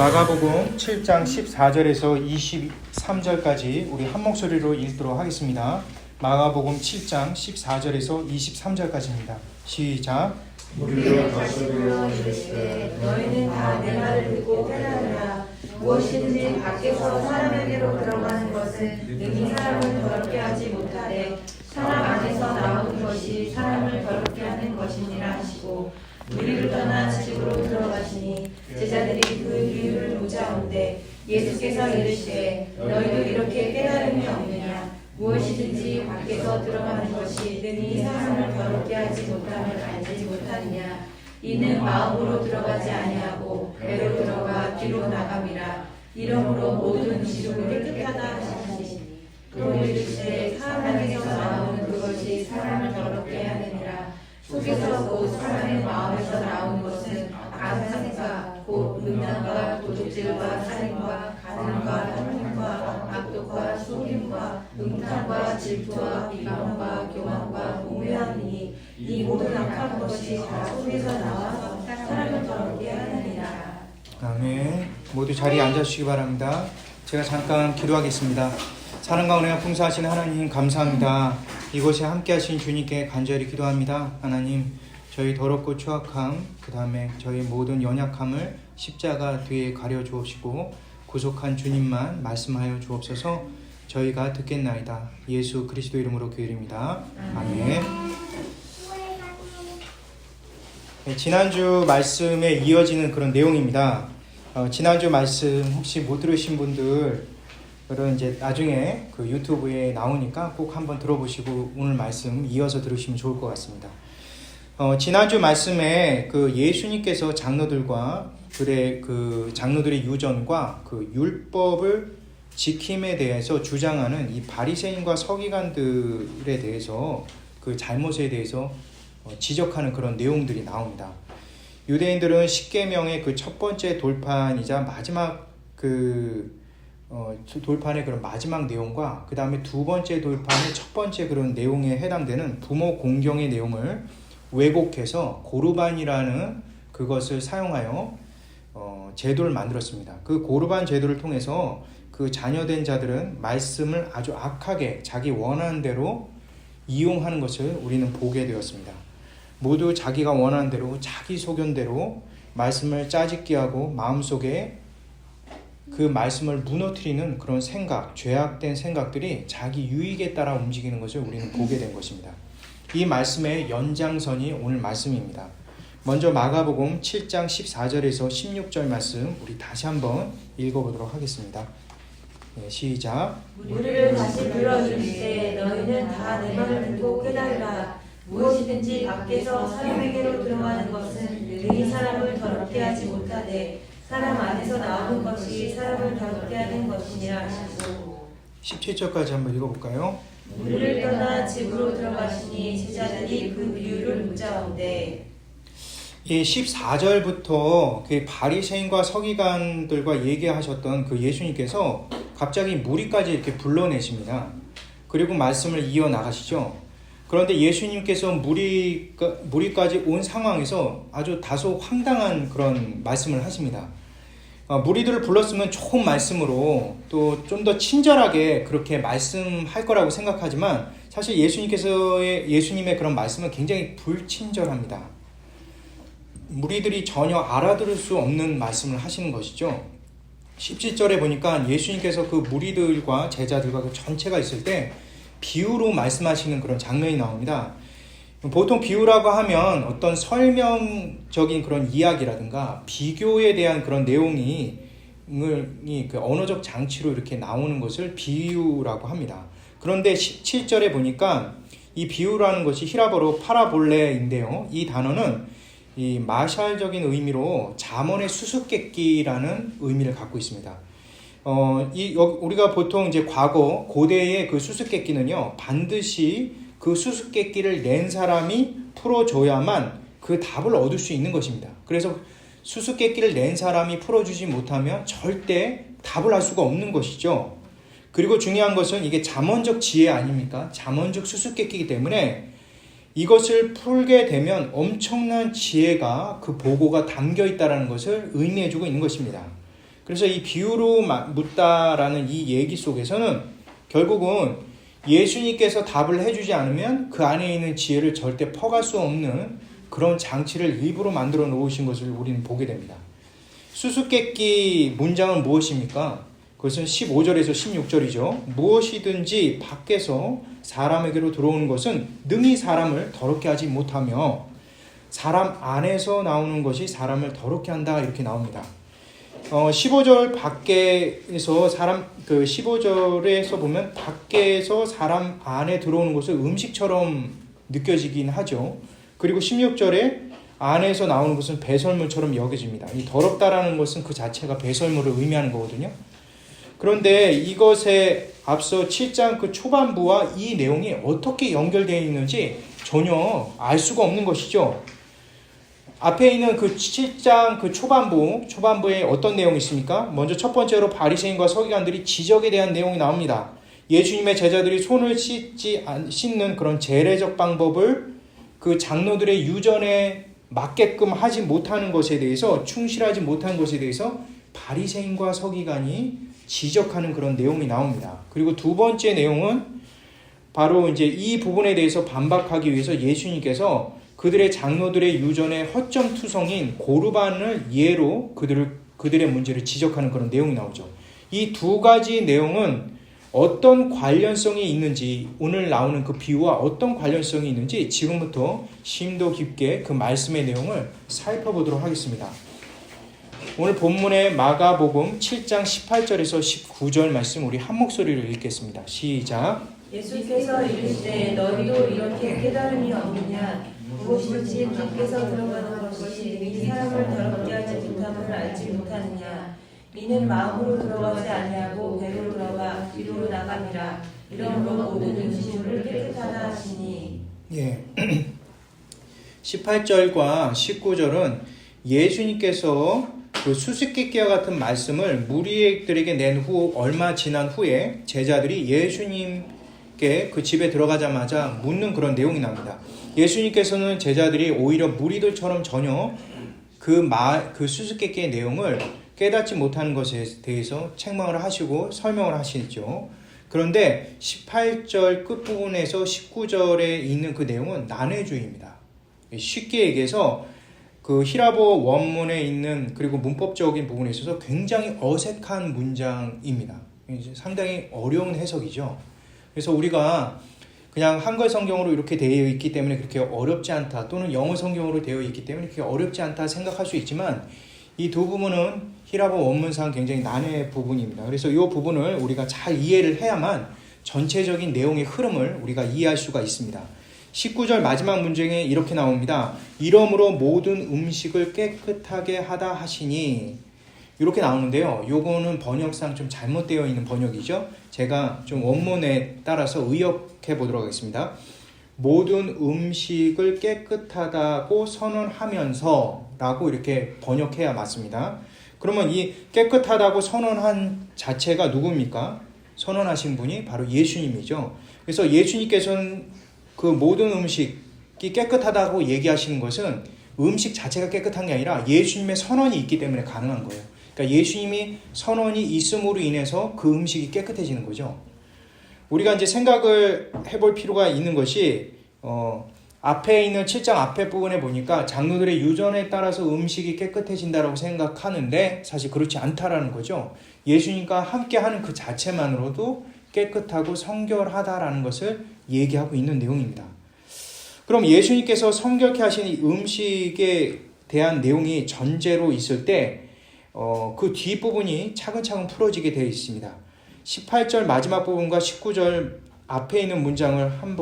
마가복음 7장 14절에서 23절까지 우리 한 목소리로 읽도록 하겠습니다. 마가복음 7장 14절에서 23절까지입니다. 시작. 우리가 다시 불러 이르시되 너희는 다 내 말을 듣고 깨달으라. 무엇이든지 밖에서 사람에게로 들어가는 것은 능히 사람을 더럽게 하지 못하되 사람 안에서 나오는 것이 사람을 더럽게 하는 것이니라 하시고, 우리를 떠나 집으로 들어가시니 제자들이 그 이유를 묻자온대 예수께서 이르시되 너희도 이렇게 깨달음이 없느냐. 무엇이든지 밖에서 들어가는 것이 능히 사람을 더럽게 하지 못함을 알지 못하느냐. 이는 마음으로 들어가지 아니하고 배로 들어가 뒤로 나감이라. 이러므로 모든 음식은 깨끗하다 하시니, 또 이르시되 사람에게서 나오는 그것이 사람을 더럽게 하느니라. 속에서 곧 사람의 마음에서 나오는 것은 악한 생각, 곧 음란과 도둑질과 살인과 간음과 탐욕과 악독과 속임과 음탕과 질투와 비방과 교만과 우매함이니, 이 모든 악한 것이 다 속에서 나와서 사람을 더럽게 하느니라. 아멘. 모두 자리에 앉아주시기 바랍니다. 제가 잠깐 기도하겠습니다. 사랑과 은혜가 풍성하신 하나님 감사합니다. 이곳에 함께하신 주님께 간절히 기도합니다. 하나님, 저희 더럽고 추악함, 그 다음에 저희 모든 연약함을 십자가 뒤에 가려 주옵시고 구속한 주님만 말씀하여 주옵소서. 저희가 듣겠나이다. 예수 그리스도 이름으로 기도드립니다. 아멘. 네, 지난주 말씀에 이어지는 그런 내용입니다. 지난주 말씀 혹시 못 들으신 분들은 이제 나중에 그 유튜브에 나오니까 꼭 한번 들어보시고 오늘 말씀 이어서 들으시면 좋을 것 같습니다. 지난주 말씀에 그 예수님께서 장로들과 그 장로들의 유전과 그 율법을 지킴에 대해서 주장하는 이 바리새인과 서기관들에 대해서 그 잘못에 대해서 지적하는 그런 내용들이 나옵니다. 유대인들은 십계명의 그 첫 번째 돌판이자 마지막 돌판의 그런 마지막 내용과 그 다음에 두 번째 돌판의 첫 번째 그런 내용에 해당되는 부모 공경의 내용을 왜곡해서 고르반이라는 그것을 사용하여 제도를 만들었습니다. 그 고르반 제도를 통해서 그 자녀된 자들은 말씀을 아주 악하게 자기 원하는 대로 이용하는 것을 우리는 보게 되었습니다. 모두 자기가 원하는 대로 자기 소견대로 말씀을 짜집기 하고 마음속에 그 말씀을 무너뜨리는 그런 생각, 죄악된 생각들이 자기 유익에 따라 움직이는 것을 우리는 보게 된 것입니다. 이 말씀의 연장선이 오늘 말씀입니다. 먼저 마가복음 7장 14절에서 16절 말씀 우리 다시 한번 읽어보도록 하겠습니다. 네, 시작. 우리를 다시 불러 이르시되 너희는 다 내 말을 듣고 깨달으라. 무엇이든지 밖에서 사람에게로 들어가는 것은 능히 사람을 더럽게 하지 못하되 사람 안에서 나오는 것이 사람을 더럽게 하는 것이니라 하시고, 17절까지 한번 읽어볼까요? 우리를 떠나 집으로 들어가시니 제자들이 그 이유를 묻자온대. 이 14절부터 그 바리새인과 서기관들과 얘기하셨던 그 예수님께서 갑자기 무리까지 이렇게 불러내십니다. 그리고 말씀을 이어나가시죠. 그런데 예수님께서 무리까지 온 상황에서 아주 다소 황당한 그런 말씀을 하십니다. 무리들을 불렀으면 좋은 말씀으로 또 좀 더 친절하게 그렇게 말씀할 거라고 생각하지만 사실 예수님의 그런 말씀은 굉장히 불친절합니다. 무리들이 전혀 알아들을 수 없는 말씀을 하시는 것이죠. 17절에 보니까 예수님께서 그 무리들과 제자들과 그 전체가 있을 때 비유로 말씀하시는 그런 장면이 나옵니다. 보통 비유라고 하면 어떤 설명적인 그런 이야기라든가 비교에 대한 그런 내용이 그 언어적 장치로 이렇게 나오는 것을 비유라고 합니다. 그런데 17절에 보니까 이 비유라는 것이 히라버로 파라볼레인데요. 이 단어는 이 마샬적인 의미로 잠언의 수수께끼라는 의미를 갖고 있습니다. 우리가 보통 이제 고대의 그 수수께끼는요, 반드시 그 수수께끼를 낸 사람이 풀어줘야만 그 답을 얻을 수 있는 것입니다. 그래서 수수께끼를 낸 사람이 풀어주지 못하면 절대 답을 할 수가 없는 것이죠. 그리고 중요한 것은 이게 잠언적 지혜 아닙니까? 잠언적 수수께끼이기 때문에 이것을 풀게 되면 엄청난 지혜가 그 보고가 담겨 있다는 것을 의미해주고 있는 것입니다. 그래서 이 비유로 묻다라는 이 얘기 속에서는 결국은 예수님께서 답을 해주지 않으면 그 안에 있는 지혜를 절대 퍼갈 수 없는 그런 장치를 일부러 만들어 놓으신 것을 우리는 보게 됩니다. 수수께끼 문장은 무엇입니까? 그것은 15절에서 16절이죠. 무엇이든지 밖에서 사람에게로 들어오는 것은 능히 사람을 더럽게 하지 못하며 사람 안에서 나오는 것이 사람을 더럽게 한다, 이렇게 나옵니다. 15절 밖에서 15절에서 보면 밖에서 사람 안에 들어오는 것은 음식처럼 느껴지긴 하죠. 그리고 16절에 안에서 나오는 것은 배설물처럼 여겨집니다. 이 더럽다라는 것은 그 자체가 배설물을 의미하는 거거든요. 그런데 이것에 앞서 7장 그 초반부와 이 내용이 어떻게 연결되어 있는지 전혀 알 수가 없는 것이죠. 앞에 있는 그 7장 그 초반부에 어떤 내용이 있습니까? 먼저 첫 번째로 바리새인과 서기관들이 지적에 대한 내용이 나옵니다. 예수님의 제자들이 손을 씻는 그런 제례적 방법을 그 장로들의 유전에 맞게끔 하지 못하는 것에 대해서, 충실하지 못한 것에 대해서 바리새인과 서기관이 지적하는 그런 내용이 나옵니다. 그리고 두 번째 내용은 바로 이제 이 부분에 대해서 반박하기 위해서 예수님께서 그들의 장로들의 유전의 허점투성인 고르반을 예로 그들의 문제를 지적하는 그런 내용이 나오죠. 이 두 가지 내용은 어떤 관련성이 있는지, 오늘 나오는 그 비유와 어떤 관련성이 있는지 지금부터 심도 깊게 그 말씀의 내용을 살펴보도록 하겠습니다. 오늘 본문의 마가복음 7장 18절에서 19절 말씀 우리 한 목소리로 읽겠습니다. 시작. 예수께서 이르시되 너희도 이렇게 깨달음이 없느냐? 무엇이든지 밖에서 들어가는 것이 능히 사람을 더럽게 하지 못함을 알지 못하느냐? 이는 마음으로 들어가지 아니하고 배로 들어가 뒤로 나감이라. 이러므로 모든 음식물을 깨끗하다 하시니. 예. 18절과 19절은 예수님께서 그 수수께끼와 같은 말씀을 무리들에게 낸 후 얼마 지난 후에 제자들이 예수님께 그 집에 들어가자마자 묻는 그런 내용이 나옵니다. 예수님께서는 제자들이 오히려 무리들처럼 전혀 그 수수께끼의 내용을 깨닫지 못하는 것에 대해서 책망을 하시고 설명을 하시죠. 그런데 18절 끝부분에서 19절에 있는 그 내용은 난해주의입니다. 쉽게 얘기해서 그 히라보 원문에 있는, 그리고 문법적인 부분에 있어서 굉장히 어색한 문장입니다. 상당히 어려운 해석이죠. 그래서 우리가 그냥 한글 성경으로 이렇게 되어 있기 때문에 그렇게 어렵지 않다, 또는 영어 성경으로 되어 있기 때문에 그렇게 어렵지 않다 생각할 수 있지만, 이 두 부분은 히라보 원문상 굉장히 난해 부분입니다. 그래서 이 부분을 우리가 잘 이해를 해야만 전체적인 내용의 흐름을 우리가 이해할 수가 있습니다. 19절 마지막 문장에 이렇게 나옵니다. 이러므로 모든 음식을 깨끗하게 하다 하시니, 이렇게 나오는데요. 요거는 번역상 좀 잘못되어 있는 번역이죠. 제가 좀 원문에 따라서 의역해 보도록 하겠습니다. 모든 음식을 깨끗하다고 선언하면서 라고 이렇게 번역해야 맞습니다. 그러면 이 깨끗하다고 선언한 자체가 누굽니까? 선언하신 분이 바로 예수님이죠. 그래서 예수님께서는 그 모든 음식이 깨끗하다고 얘기하시는 것은 음식 자체가 깨끗한 게 아니라 예수님의 선언이 있기 때문에 가능한 거예요. 그러니까 예수님이 선언이 있음으로 인해서 그 음식이 깨끗해지는 거죠. 우리가 이제 생각을 해볼 필요가 있는 것이, 앞에 있는 7장 앞에 부분에 보니까 장로들의 유전에 따라서 음식이 깨끗해진다라고 생각하는데 사실 그렇지 않다라는 거죠. 예수님과 함께 하는 그 자체만으로도 깨끗하고 성결하다라는 것을 얘기하고 있는 내용입니다. 그럼 예수님께서 성결케 하신 이 음식에 대한 내용이 전제로 있을 때 그 뒷부분이 차근차근 풀어지게 되어 있습니다. 18절 마지막 부분과 19절 앞에 있는 문장을 한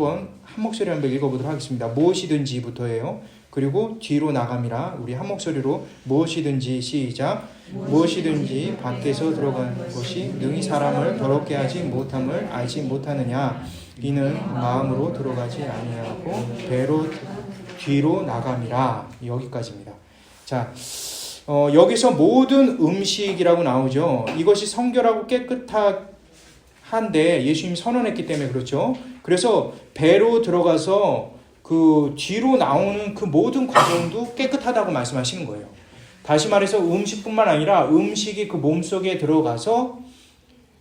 목소리로 한번 읽어보도록 하겠습니다. 무엇이든지부터예요. 그리고 뒤로 나감이라. 우리 한 목소리로 무엇이든지 시작. 무엇이든지 밖에서 들어간 것이 능히 사람을 더럽게 하지 못함을 알지 못하느냐. 이는 마음으로 들어가지 아니하고 배로 뒤로 나감이라. 여기까지입니다. 자, 여기서 모든 음식이라고 나오죠. 이것이 성결하고 깨끗한데 예수님이 선언했기 때문에 그렇죠. 그래서 배로 들어가서 그 뒤로 나오는 그 모든 과정도 깨끗하다고 말씀하시는 거예요. 다시 말해서 음식뿐만 아니라 음식이 그 몸속에 들어가서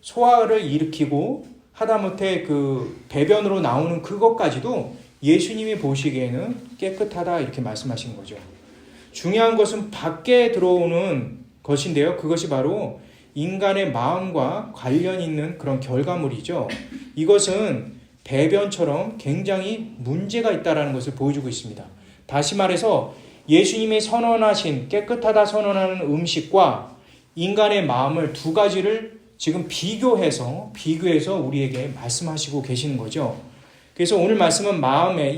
소화를 일으키고 하다못해 그 배변으로 나오는 그것까지도 예수님이 보시기에는 깨끗하다 이렇게 말씀하시는 거죠. 중요한 것은 밖에 들어오는 것인데요. 그것이 바로 인간의 마음과 관련 있는 그런 결과물이죠. 이것은 배변처럼 굉장히 문제가 있다는 것을 보여주고 있습니다. 다시 말해서 예수님이 선언하신 깨끗하다 선언하는 음식과 인간의 마음을 두 가지를 지금 비교해서 우리에게 말씀하시고 계시는 거죠. 그래서 오늘 말씀은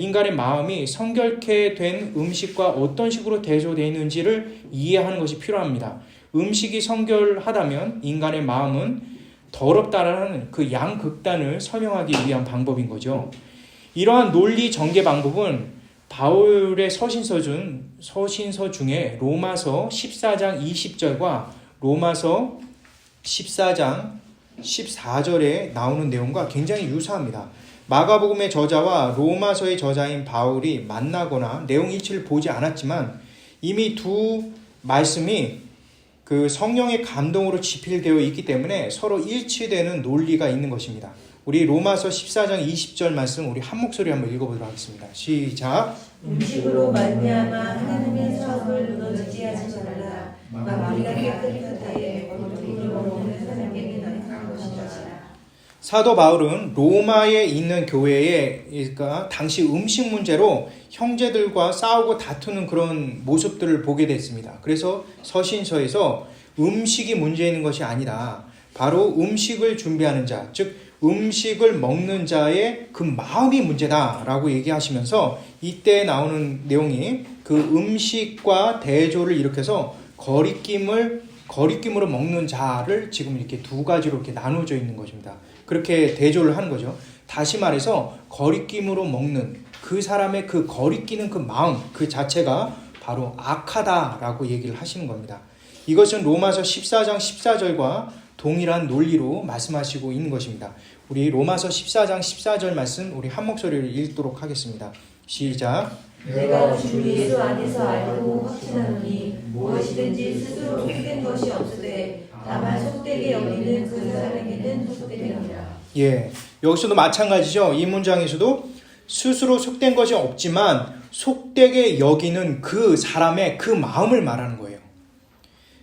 인간의 마음이 성결케 된 음식과 어떤 식으로 대조되어 있는지를 이해하는 것이 필요합니다. 음식이 성결하다면 인간의 마음은 더럽다라는 그 양극단을 설명하기 위한 방법인 거죠. 이러한 논리 전개 방법은 바울의 서신서 중에 로마서 14장 20절과 로마서 14장 14절에 나오는 내용과 굉장히 유사합니다. 마가복음의 저자와 로마서의 저자인 바울이 만나거나 내용 일치를 보지 않았지만 이미 두 말씀이 그 성령의 감동으로 지필되어 있기 때문에 서로 일치되는 논리가 있는 것입니다. 우리 로마서 14장 20절 말씀 우리 한 목소리 한번 읽어보도록 하겠습니다. 시작. 음식으로 말미암아 하나님의 성을 무너지게 하지 말라. 마무리가 깨끗하되 우리로 먹는 사람에게 나타난 것이다. 사도 바울은 로마에 있는 교회에 그러니까 당시 음식 문제로 형제들과 싸우고 다투는 그런 모습들을 보게 됐습니다. 그래서 서신서에서 음식이 문제 있는 것이 아니라 바로 음식을 준비하는 자, 즉 음식을 먹는 자의 그 마음이 문제다라고 얘기하시면서 이때 나오는 내용이 그 음식과 대조를 일으켜서 거리낌으로 먹는 자를 지금 이렇게 두 가지로 이렇게 나눠져 있는 것입니다. 그렇게 대조를 하는 거죠. 다시 말해서 거리낌으로 먹는 그 사람의 그 거리끼는 그 마음 그 자체가 바로 악하다라고 얘기를 하시는 겁니다. 이것은 로마서 14장 14절과 동일한 논리로 말씀하시고 있는 것입니다. 우리 로마서 14장 14절 말씀 우리 한 목소리를 읽도록 하겠습니다. 시작. 내가 주 예수 안에서 알고 확신하노니 무엇이든지 스스로 속된 것이 없으되 다만 속되게 여기는 그 사람에게는 속되느니라. 예, 여기서도 마찬가지죠. 이 문장에서도 스스로 속된 것이 없지만 속되게 여기는 그 사람의 그 마음을 말하는 거예요.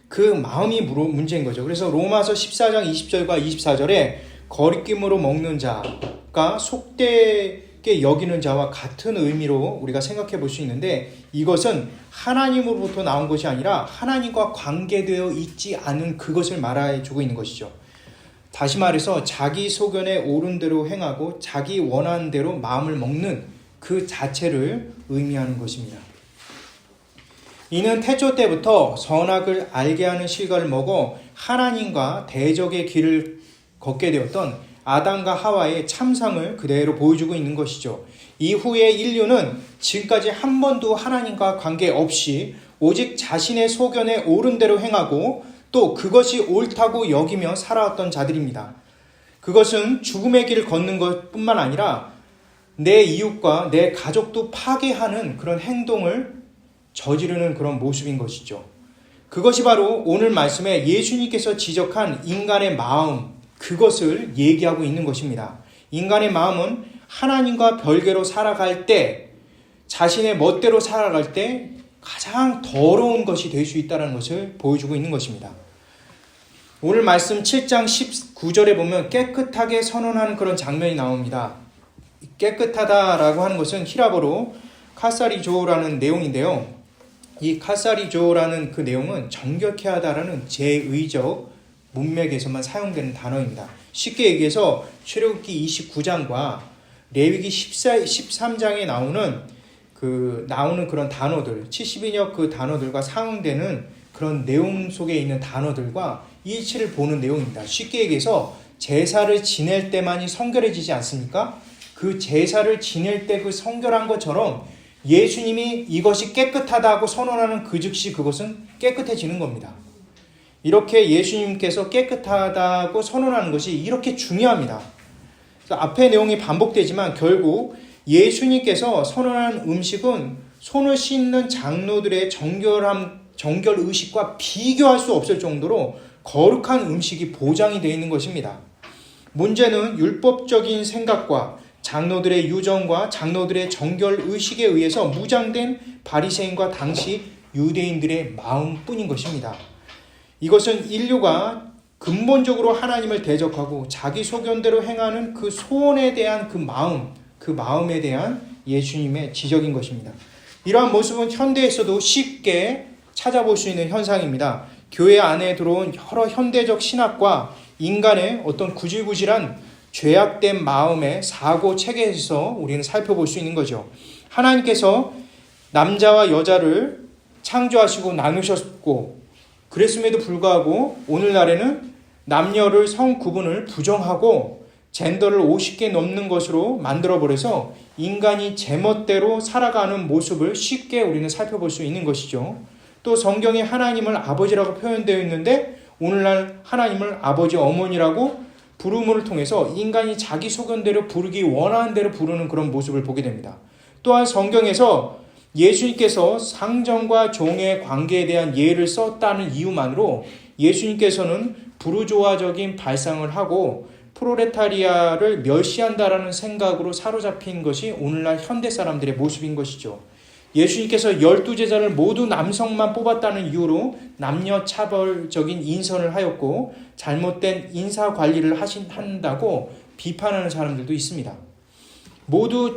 그 마음이 문제인 거죠. 그래서 로마서 14장 20절과 24절에 거리낌으로 먹는 자가 속되게 여기는 자와 같은 의미로 우리가 생각해 볼 수 있는데 이것은 하나님으로부터 나온 것이 아니라 하나님과 관계되어 있지 않은 그것을 말해주고 있는 것이죠. 다시 말해서 자기 소견에 옳은 대로 행하고 자기 원하는 대로 마음을 먹는 그 자체를 의미하는 것입니다. 이는 태초 때부터 선악을 알게 하는 실과를 먹어 하나님과 대적의 길을 걷게 되었던 아담과 하와의 참상을 그대로 보여주고 있는 것이죠. 이후에 인류는 지금까지 한 번도 하나님과 관계없이 오직 자신의 소견에 옳은 대로 행하고 또 그것이 옳다고 여기며 살아왔던 자들입니다. 그것은 죽음의 길을 걷는 것뿐만 아니라 내 이웃과 내 가족도 파괴하는 그런 행동을 저지르는 그런 모습인 것이죠. 그것이 바로 오늘 말씀에 예수님께서 지적한 인간의 마음, 그것을 얘기하고 있는 것입니다. 인간의 마음은 하나님과 별개로 살아갈 때, 자신의 멋대로 살아갈 때 가장 더러운 것이 될 수 있다는 것을 보여주고 있는 것입니다. 오늘 말씀 7장 19절에 보면 깨끗하게 선언하는 그런 장면이 나옵니다. 깨끗하다라고 하는 것은 히라보로 카사리조라는 내용인데요. 이 카사리조라는 그 내용은 정결케 하다라는 제의적 문맥에서만 사용되는 단어입니다. 쉽게 얘기해서 출애굽기 29장과 레위기 13장에 나오는 그런 단어들, 72역 그 단어들과 상응되는 그런 내용 속에 있는 단어들과 일치를 보는 내용입니다. 쉽게 얘기해서 제사를 지낼 때만이 성결해지지 않습니까? 그 제사를 지낼 때 그 성결한 것처럼 예수님이 이것이 깨끗하다고 선언하는 그 즉시 그것은 깨끗해지는 겁니다. 이렇게 예수님께서 깨끗하다고 선언하는 것이 이렇게 중요합니다. 그래서 앞의 내용이 반복되지만 결국 예수님께서 선언한 음식은 손을 씻는 장로들의 정결 의식과 비교할 수 없을 정도로 거룩한 음식이 보장이 되어 있는 것입니다. 문제는 율법적인 생각과 장로들의 유정과 장로들의 정결 의식에 의해서 무장된 바리새인과 당시 유대인들의 마음뿐인 것입니다. 이것은 인류가 근본적으로 하나님을 대적하고 자기 소견대로 행하는 그 소원에 대한 그 마음에 대한 예수님의 지적인 것입니다. 이러한 모습은 현대에서도 쉽게 찾아볼 수 있는 현상입니다. 교회 안에 들어온 여러 현대적 신학과 인간의 어떤 구질구질한 죄악된 마음의 사고 체계에서 우리는 살펴볼 수 있는 거죠. 하나님께서 남자와 여자를 창조하시고 나누셨고 그랬음에도 불구하고 오늘날에는 남녀를 성 구분을 부정하고 젠더를 50개 넘는 것으로 만들어버려서 인간이 제멋대로 살아가는 모습을 쉽게 우리는 살펴볼 수 있는 것이죠. 또 성경에 하나님을 아버지라고 표현되어 있는데 오늘날 하나님을 아버지 어머니라고 부름을 통해서 인간이 자기 소견대로 부르기 원하는 대로 부르는 그런 모습을 보게 됩니다. 또한 성경에서 예수님께서 상정과 종의 관계에 대한 예를 썼다는 이유만으로 예수님께서는 부르조아적인 발상을 하고 프롤레타리아를 멸시한다라는 생각으로 사로잡힌 것이 오늘날 현대 사람들의 모습인 것이죠. 예수님께서 12제자를 모두 남성만 뽑았다는 이유로 남녀 차별적인 인선을 하였고 잘못된 인사관리를 한다고 비판하는 사람들도 있습니다. 모두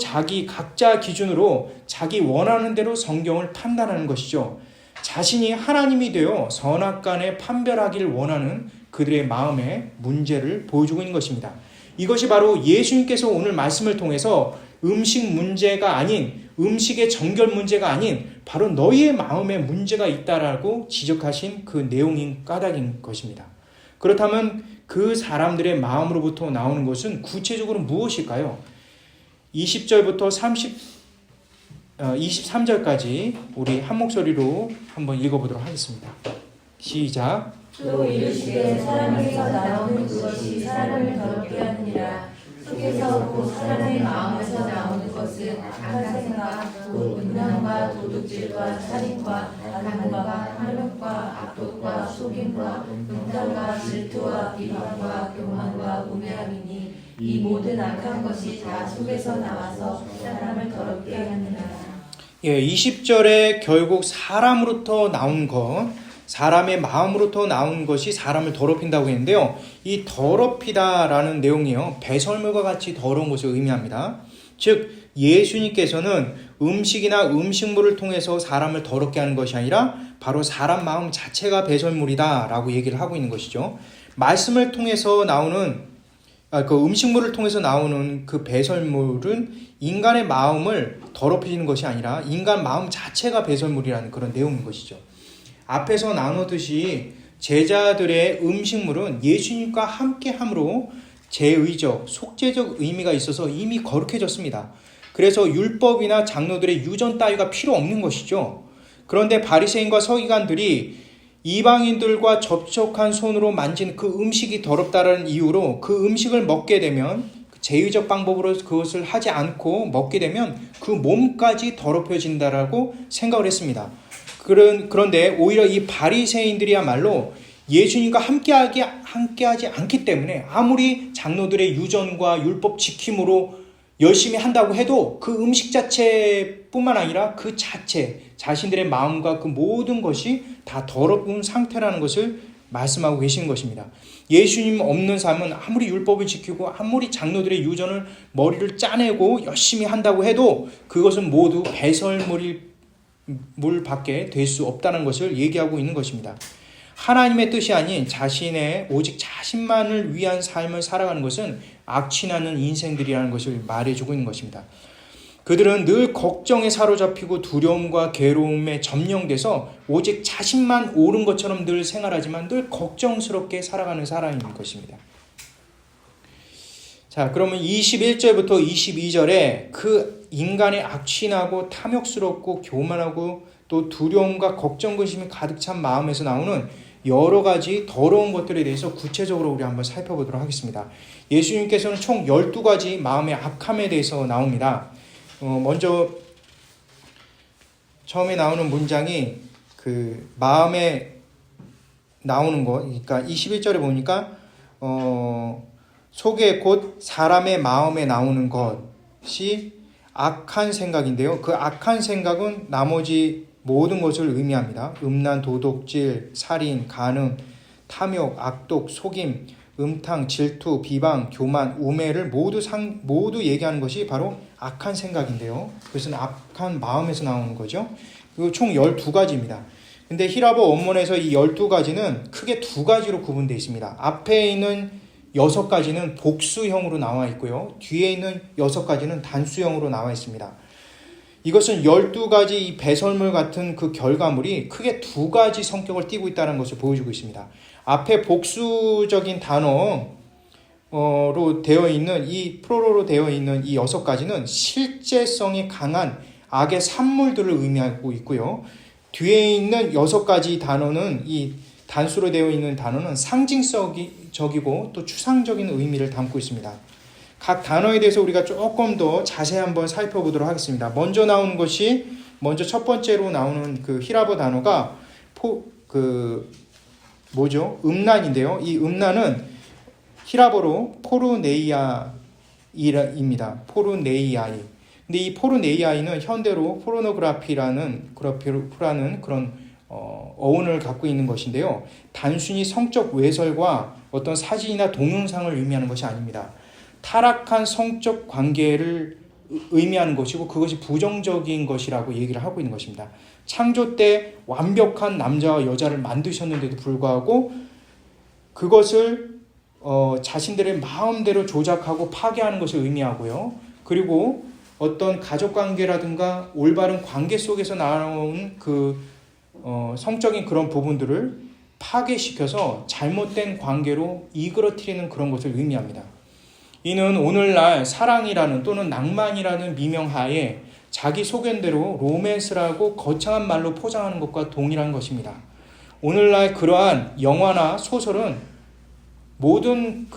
각자 기준으로 자기 원하는 대로 성경을 판단하는 것이죠. 자신이 하나님이 되어 선악간에 판별하기를 원하는 그들의 마음의 문제를 보여주고 있는 것입니다. 이것이 바로 예수님께서 오늘 말씀을 통해서 음식 문제가 아닌 음식의 정결 문제가 아닌 바로 너희의 마음에 문제가 있다라고 지적하신 그 내용인 까닭인 것입니다. 그렇다면 그 사람들의 마음으로부터 나오는 것은 구체적으로 무엇일까요? 20절부터 23절까지 우리 한 목소리로 한번 읽어보도록 하겠습니다. 시작. 또 이르시되 사람에게서 나오는 그것이 사람을 더럽게 하느니라. 속에서 곧 사람의 마음에서 나오는 것은 악한 생각, 곧 음란과 도둑질과 살인과 간음과 탐욕과 악독과 속임과 음란과 질투와 비방과 교만과 우매함이니 이 모든 악한 것이 다 속에서 나와서 사람을 더럽게 하느니라. 20절에 결국 사람으로부터 나온 것, 사람의 마음으로부터 나온 것이 사람을 더럽힌다고 했는데요. 이 더럽히다라는 내용이요, 배설물과 같이 더러운 것을 의미합니다. 즉 예수님께서는 음식이나 음식물을 통해서 사람을 더럽게 하는 것이 아니라 바로 사람 마음 자체가 배설물이다라고 얘기를 하고 있는 것이죠. 말씀을 통해서 나오는 그 음식물을 통해서 나오는 그 배설물은 인간의 마음을 더럽히는 것이 아니라 인간 마음 자체가 배설물이라는 그런 내용인 것이죠. 앞에서 나누듯이 제자들의 음식물은 예수님과 함께함으로 제의적, 속죄적 의미가 있어서 이미 거룩해졌습니다. 그래서 율법이나 장로들의 유전 따위가 필요 없는 것이죠. 그런데 바리새인과 서기관들이 이방인들과 접촉한 손으로 만진 그 음식이 더럽다라는 이유로 그 음식을 먹게 되면 제의적 방법으로 그것을 하지 않고 먹게 되면 그 몸까지 더럽혀진다라고 생각을 했습니다. 그런데 오히려 이 바리새인들이야말로 예수님과 함께하지 않기 때문에 아무리 장로들의 유전과 율법 지킴으로 열심히 한다고 해도 그 음식 자체뿐만 아니라 그 자체, 자신들의 마음과 그 모든 것이 다 더러운 상태라는 것을 말씀하고 계시는 것입니다. 예수님 없는 삶은 아무리 율법을 지키고 아무리 장로들의 유전을 머리를 짜내고 열심히 한다고 해도 그것은 모두 배설물밖에 될 수 없다는 것을 얘기하고 있는 것입니다. 하나님의 뜻이 아닌 오직 자신만을 위한 삶을 살아가는 것은 악취나는 인생들이라는 것을 말해주고 있는 것입니다. 그들은 늘 걱정에 사로잡히고 두려움과 괴로움에 점령돼서 오직 자신만 옳은 것처럼 늘 생활하지만 늘 걱정스럽게 살아가는 사람인 것입니다. 자, 그러면 21절부터 22절에 그 인간의 악취나고 탐욕스럽고 교만하고 또 두려움과 걱정, 근심이 가득 찬 마음에서 나오는 여러 가지 더러운 것들에 대해서 구체적으로 우리 한번 살펴보도록 하겠습니다. 예수님께서는 총 12가지 마음의 악함에 대해서 나옵니다. 먼저 처음에 나오는 문장이 그 마음에 나오는 것, 그러니까 21절에 보니까 속에 곧 사람의 마음에 나오는 것이 악한 생각인데요. 그 악한 생각은 나머지 모든 것을 의미합니다. 음란, 도둑질, 살인, 간음, 탐욕, 악독, 속임, 음탕, 질투, 비방, 교만, 우매를 모두 얘기하는 것이 바로 악한 생각인데요. 그것은 악한 마음에서 나오는 거죠. 그리고 총 12가지입니다. 근데 히라보 원문에서 이 12가지는 크게 두 가지로 구분되어 있습니다. 앞에 있는 6가지는 복수형으로 나와 있고요. 뒤에 있는 6가지는 단수형으로 나와 있습니다. 이것은 12가지 이 배설물 같은 그 결과물이 크게 두 가지 성격을 띠고 있다는 것을 보여주고 있습니다. 앞에 복수적인 단어로 되어 있는 이 프로로로 되어 있는 이 6가지는 실제성이 강한 악의 산물들을 의미하고 있고요. 뒤에 있는 6가지 단어는 이 단수로 되어 있는 단어는 상징적이고 또 추상적인 의미를 담고 있습니다. 각 단어에 대해서 우리가 조금 더 자세히 한번 살펴보도록 하겠습니다. 먼저 첫 번째로 나오는 그 히라보 단어가 음란인데요. 이 음란은 히라보로 포르네이아입니다. 포르네이아이. 근데 이 포르네이아이는 현대로 포르노그라피라는 그런 어원을 갖고 있는 것인데요. 단순히 성적 외설과 어떤 사진이나 동영상을 의미하는 것이 아닙니다. 타락한 성적 관계를 의미하는 것이고 그것이 부정적인 것이라고 얘기를 하고 있는 것입니다. 창조 때 완벽한 남자와 여자를 만드셨는데도 불구하고 그것을 자신들의 마음대로 조작하고 파괴하는 것을 의미하고요. 그리고 어떤 가족관계라든가 올바른 관계 속에서 나온 성적인 그런 부분들을 파괴시켜서 잘못된 관계로 이끌어뜨리는 그런 것을 의미합니다. 이는 오늘날 사랑이라는 또는 낭만이라는 미명하에 자기 소견대로 로맨스라고 거창한 말로 포장하는 것과 동일한 것입니다. 오늘날 그러한 영화나 소설은 모든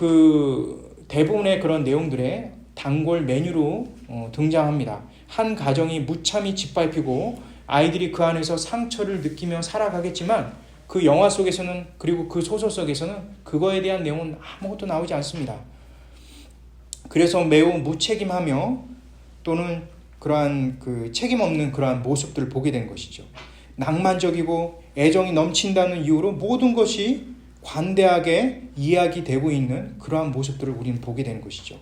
대부분의 그런 내용들의 단골 메뉴로 등장합니다. 한 가정이 무참히 짓밟히고 아이들이 그 안에서 상처를 느끼며 살아가겠지만 그 영화 속에서는 그리고 그 소설 속에서는 그거에 대한 내용은 아무것도 나오지 않습니다. 그래서 매우 무책임하며 또는 그러한 책임 없는 그러한 모습들을 보게 된 것이죠. 낭만적이고 애정이 넘친다는 이유로 모든 것이 관대하게 이야기되고 있는 그러한 모습들을 우리는 보게 되는 것이죠.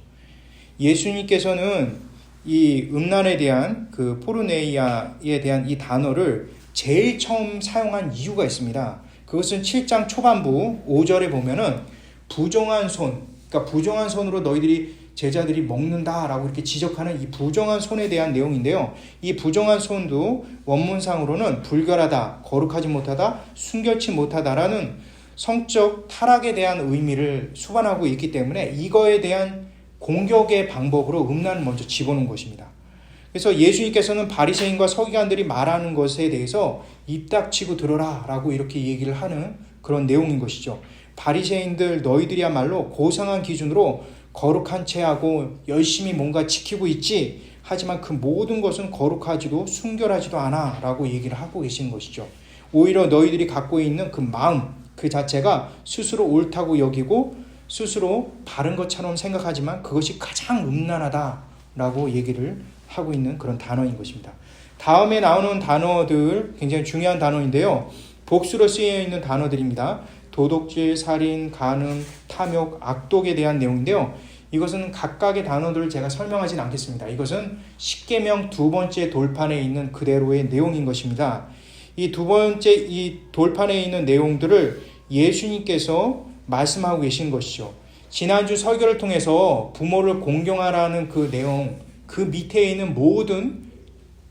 예수님께서는 이 음란에 대한 포르네이아에 대한 이 단어를 제일 처음 사용한 이유가 있습니다. 그것은 7장 초반부 5절에 보면은 부정한 손, 그러니까 부정한 손으로 제자들이 먹는다라고 이렇게 지적하는 이 부정한 손에 대한 내용인데요. 이 부정한 손도 원문상으로는 불결하다, 거룩하지 못하다, 순결치 못하다라는 성적 타락에 대한 의미를 수반하고 있기 때문에 이거에 대한 공격의 방법으로 음란을 먼저 집어넣은 것입니다. 그래서 예수님께서는 바리새인과 서기관들이 말하는 것에 대해서 입 닥치고 들어라 라고 이렇게 얘기를 하는 그런 내용인 것이죠. 바리새인들 너희들이야말로 고상한 기준으로 거룩한 채 하고 열심히 뭔가 지키고 있지, 하지만 그 모든 것은 거룩하지도 순결하지도 않아 라고 얘기를 하고 계시는 것이죠. 오히려 너희들이 갖고 있는 그 마음 그 자체가 스스로 옳다고 여기고 스스로 바른 것처럼 생각하지만 그것이 가장 음란하다라고 얘기를 하고 있는 그런 단어인 것입니다. 다음에 나오는 단어들 굉장히 중요한 단어인데요. 복수로 쓰여 있는 단어들입니다. 도둑질, 살인, 간음, 탐욕, 악독에 대한 내용인데요. 이것은 각각의 단어들을 제가 설명하진 않겠습니다. 이것은 십계명 두 번째 돌판에 있는 그대로의 내용인 것입니다. 이 두 번째 이 돌판에 있는 내용들을 예수님께서 말씀하고 계신 것이죠. 지난주 설교를 통해서 부모를 공경하라는 그 내용, 그 밑에 있는 모든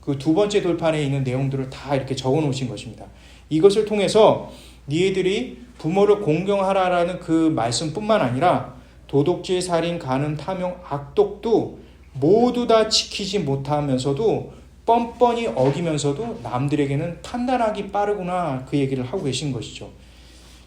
그 두 번째 돌판에 있는 내용들을 다 이렇게 적어 놓으신 것입니다. 이것을 통해서 너희들이 부모를 공경하라라는 그 말씀뿐만 아니라 도둑질, 살인, 간음, 탐욕, 악독도 모두 다 지키지 못하면서도 뻔뻔히 어기면서도 남들에게는 판단하기 빠르구나 그 얘기를 하고 계신 것이죠.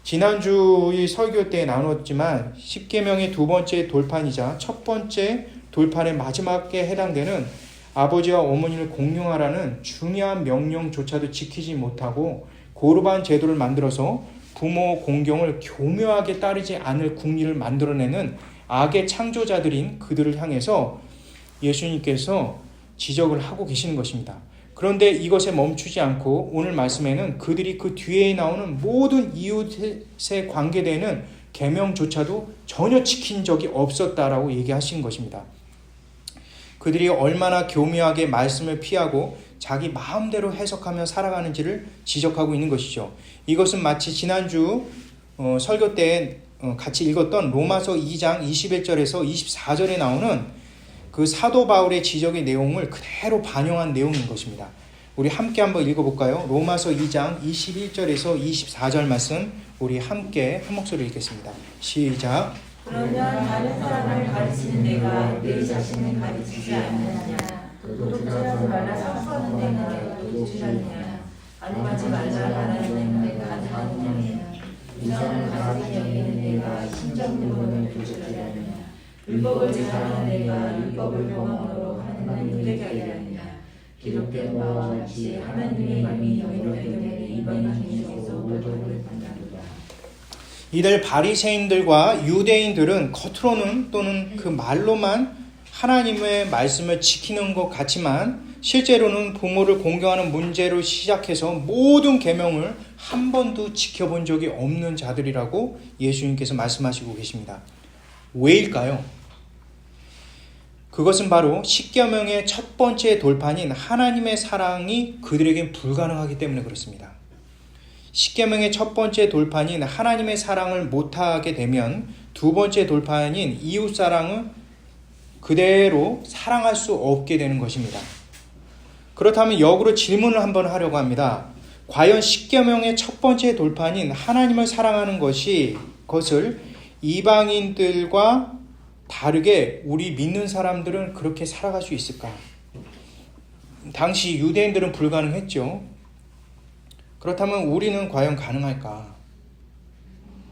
지난주의 설교 때 나눴지만 십계명의 두 번째 돌판이자 첫 번째 돌판의 마지막에 해당되는 아버지와 어머니를 공경하라는 중요한 명령조차도 지키지 못하고 고르반 제도를 만들어서 부모 공경을 교묘하게 따르지 않을 국리를 만들어내는 악의 창조자들인 그들을 향해서 예수님께서 지적을 하고 계시는 것입니다. 그런데 이것에 멈추지 않고 오늘 말씀에는 그들이 그 뒤에 나오는 모든 이웃에 관계되는 계명조차도 전혀 지킨 적이 없었다라고 얘기하신 것입니다. 그들이 얼마나 교묘하게 말씀을 피하고 자기 마음대로 해석하며 살아가는지를 지적하고 있는 것이죠. 이것은 마치 지난주 설교 때 같이 읽었던 로마서 2장 21절에서 24절에 나오는 그 사도 바울의 지적의 내용을 그대로 반영한 내용인 것입니다. 우리 함께 한번 읽어볼까요? 로마서 2장 21절에서 24절 말씀 우리 함께 한 목소리 읽겠습니다. 시작. 그러면 다른 사람을 가르치는 내가 내 자신을 가르치지 않느냐? 도둑질하지 말라 상소하는 내가 도둑질하느냐? 안임하지 말라 말하는 내가 안임하느냐? 이성을 가지고 여기는 내가 심정으로는 도둑질하느냐? 율법을 제한하는 내가 율법을 범함으로 하는 일에게 하느냐? 기록된 바와 같이 하나님의 이름이 영접되는 이방인 중에서 오도를 받는다. 이들 바리새인들과 유대인들은 겉으로는 또는 그 말로만 하나님의 말씀을 지키는 것 같지만 실제로는 부모를 공경하는 문제로 시작해서 모든 계명을 한 번도 지켜본 적이 없는 자들이라고 예수님께서 말씀하시고 계십니다. 왜일까요? 그것은 바로 십계명의 첫 번째 돌판인 하나님의 사랑이 그들에겐 불가능하기 때문에 그렇습니다. 십계명의 첫 번째 돌판인 하나님의 사랑을 못하게 되면 두 번째 돌판인 이웃 사랑을 그대로 사랑할 수 없게 되는 것입니다. 그렇다면 역으로 질문을 한번 하려고 합니다. 과연 십계명의 첫 번째 돌판인 하나님을 사랑하는 것을 이방인들과 다르게 우리 믿는 사람들은 그렇게 살아갈 수 있을까? 당시 유대인들은 불가능했죠. 그렇다면 우리는 과연 가능할까?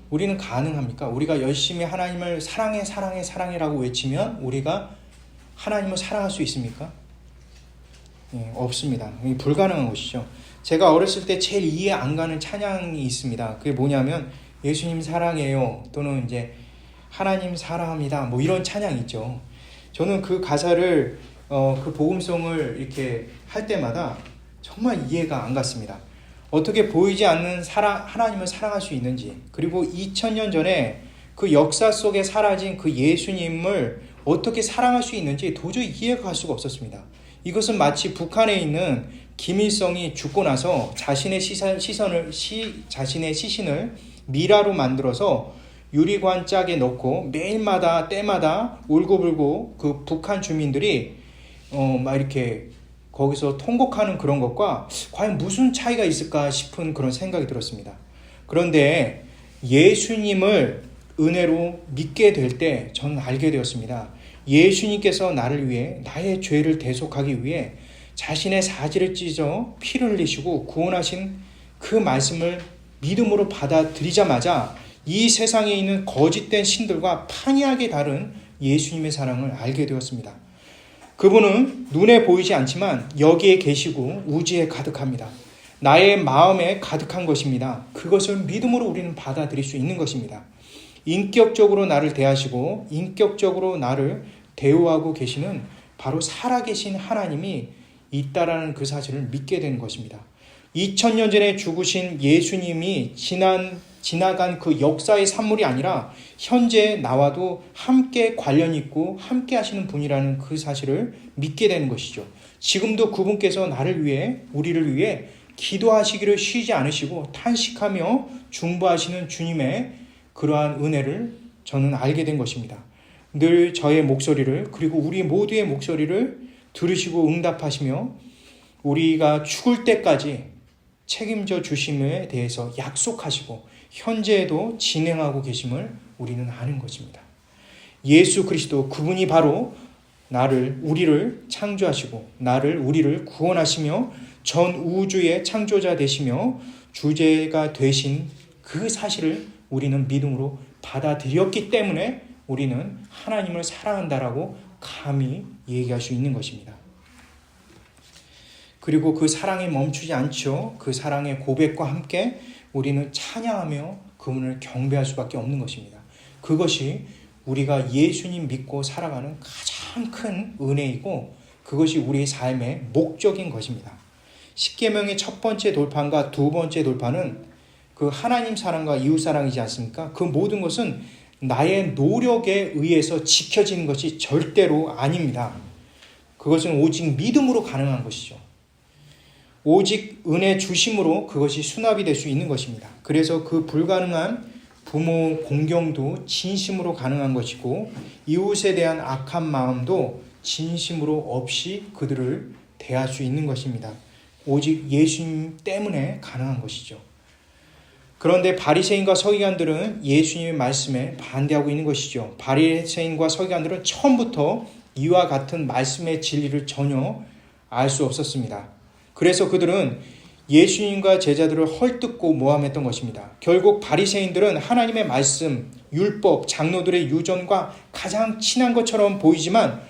우리는 가능합니까? 우리가 열심히 하나님을 사랑해 사랑해 사랑해라고 외치면 우리가 하나님을 사랑할 수 있습니까? 없습니다. 불가능한 것이죠. 제가 어렸을 때 제일 이해 안 가는 찬양이 있습니다. 그게 뭐냐면 예수님 사랑해요 또는 이제 하나님 사랑합니다 뭐 이런 찬양이 있죠. 저는 그 가사를 그 복음송을 이렇게 할 때마다 정말 이해가 안 갔습니다. 어떻게 보이지 않는 하나님을 사랑할 수 있는지, 그리고 2000년 전에 그 역사 속에 사라진 그 예수님을 어떻게 사랑할 수 있는지 도저히 이해가 갈 수가 없었습니다. 이것은 마치 북한에 있는 김일성이 죽고 나서 자신의 시신을 미라로 만들어서 유리관 짝에 넣고 매일마다 때마다 울고불고 그 북한 주민들이 막 이렇게 거기서 통곡하는 그런 것과 과연 무슨 차이가 있을까 싶은 그런 생각이 들었습니다. 그런데 예수님을 은혜로 믿게 될 때 저는 알게 되었습니다. 예수님께서 나를 위해 나의 죄를 대속하기 위해 자신의 사지를 찢어 피를 흘리시고 구원하신 그 말씀을 믿음으로 받아들이자마자 이 세상에 있는 거짓된 신들과 판이하게 다른 예수님의 사랑을 알게 되었습니다. 그분은 눈에 보이지 않지만 여기에 계시고 우주에 가득합니다. 나의 마음에 가득한 것입니다. 그것을 믿음으로 우리는 받아들일 수 있는 것입니다. 인격적으로 나를 대하시고 인격적으로 나를 대우하고 계시는 바로 살아계신 하나님이 있다라는 그 사실을 믿게 된 것입니다. 2000년 전에 죽으신 예수님이 지나간 그 역사의 산물이 아니라 현재 나와도 함께 관련 있고 함께 하시는 분이라는 그 사실을 믿게 되는 것이죠. 지금도 그분께서 나를 위해, 우리를 위해 기도하시기를 쉬지 않으시고 탄식하며 중보하시는 주님의 그러한 은혜를 저는 알게 된 것입니다. 늘 저의 목소리를, 그리고 우리 모두의 목소리를 들으시고 응답하시며 우리가 죽을 때까지 책임져 주심에 대해서 약속하시고 현재에도 진행하고 계심을 우리는 아는 것입니다. 예수 그리스도, 그분이 바로 우리를 창조하시고 우리를 구원하시며 전 우주의 창조자 되시며 주제가 되신 그 사실을 우리는 믿음으로 받아들였기 때문에 우리는 하나님을 사랑한다라고 감히 얘기할 수 있는 것입니다. 그리고 그 사랑이 멈추지 않죠. 그 사랑의 고백과 함께 우리는 찬양하며 그분을 경배할 수밖에 없는 것입니다. 그것이 우리가 예수님 믿고 살아가는 가장 큰 은혜이고 그것이 우리의 삶의 목적인 것입니다. 십계명의 첫 번째 돌판과 두 번째 돌판은 그 하나님 사랑과 이웃 사랑이지 않습니까? 그 모든 것은 나의 노력에 의해서 지켜지는 것이 절대로 아닙니다. 그것은 오직 믿음으로 가능한 것이죠. 오직 은혜 주심으로 그것이 수납이 될 수 있는 것입니다. 그래서 그 불가능한 부모 공경도 진심으로 가능한 것이고 이웃에 대한 악한 마음도 진심으로 없이 그들을 대할 수 있는 것입니다. 오직 예수님 때문에 가능한 것이죠. 그런데 바리새인과 서기관들은 예수님의 말씀에 반대하고 있는 것이죠. 바리새인과 서기관들은 처음부터 이와 같은 말씀의 진리를 전혀 알 수 없었습니다. 그래서 그들은 예수님과 제자들을 헐뜯고 모함했던 것입니다. 결국 바리새인들은 하나님의 말씀, 율법, 장로들의 유전과 가장 친한 것처럼 보이지만